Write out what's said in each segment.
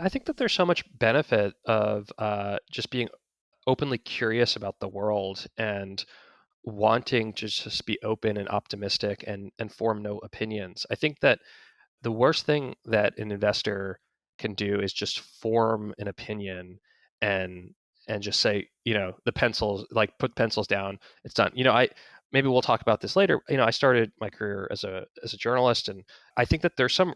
I think that there's so much benefit of just being openly curious about the world and wanting to just be open and optimistic and form no opinions. I think that the worst thing that an investor can do is just form an opinion and and just say, the pencils, like put pencils down, it's done. I maybe we'll talk about this later. I started my career as a journalist, and I think that there's some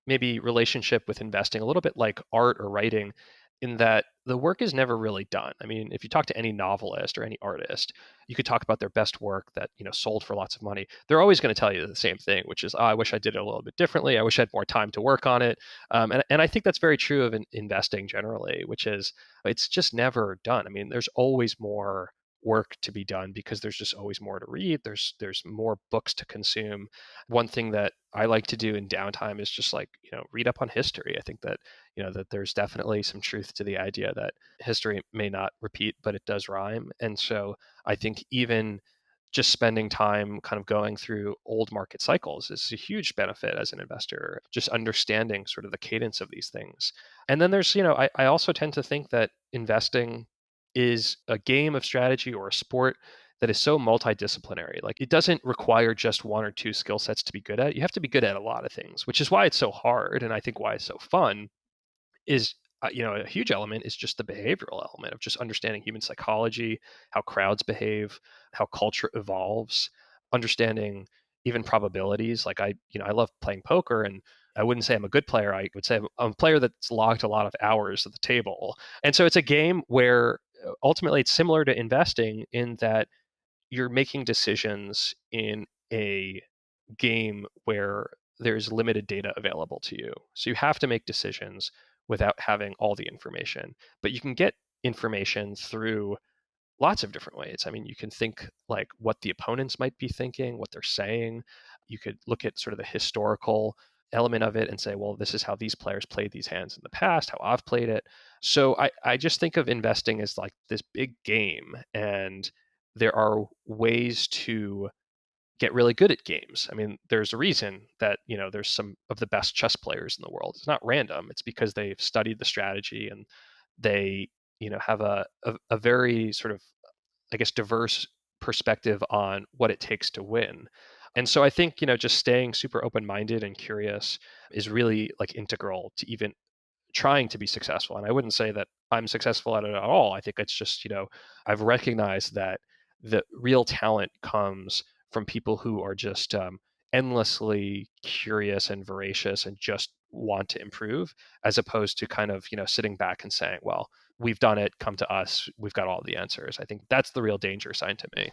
maybe relationship with investing a little bit like art or writing, in that the work is never really done. I mean, if you talk to any novelist or any artist, you could talk about their best work that sold for lots of money. They're always going to tell you the same thing, which is, oh, I wish I did it a little bit differently. I wish I had more time to work on it. And I think that's very true of investing generally, which is it's just never done. I mean, there's always more work to be done because there's just always more to read. There's more books to consume. One thing that I like to do in downtime is just like, read up on history. I think that, that there's definitely some truth to the idea that history may not repeat, but it does rhyme. And so I think even just spending time kind of going through old market cycles is a huge benefit as an investor, just understanding sort of the cadence of these things. And then there's, I also tend to think that investing is a game of strategy or a sport that is so multidisciplinary. Like it doesn't require just one or two skill sets to be good at. You have to be good at a lot of things, which is why it's so hard. And I think why it's so fun is, a huge element is just the behavioral element of just understanding human psychology, how crowds behave, how culture evolves, understanding even probabilities. Like I love playing poker, and I wouldn't say I'm a good player. I would say I'm a player that's logged a lot of hours at the table. And so it's a game where ultimately it's similar to investing in that you're making decisions in a game where there's limited data available to you. So you have to make decisions without having all the information. But you can get information through lots of different ways. I mean, you can think like what the opponents might be thinking, what they're saying. You could look at sort of the historical element of it and say, well, this is how these players played these hands in the past, how I've played it. So I just think of investing as like this big game, and there are ways to get really good at games. I mean, there's a reason that, there's some of the best chess players in the world. It's not random. It's because they've studied the strategy, and they, have a very sort of, I guess, diverse perspective on what it takes to win. And so I think, just staying super open-minded and curious is really like integral to even trying to be successful. And I wouldn't say that I'm successful at it at all. I think it's just, I've recognized that the real talent comes from people who are just endlessly curious and voracious and just want to improve, as opposed to kind of, sitting back and saying, well, we've done it, come to us, we've got all the answers. I think that's the real danger sign to me.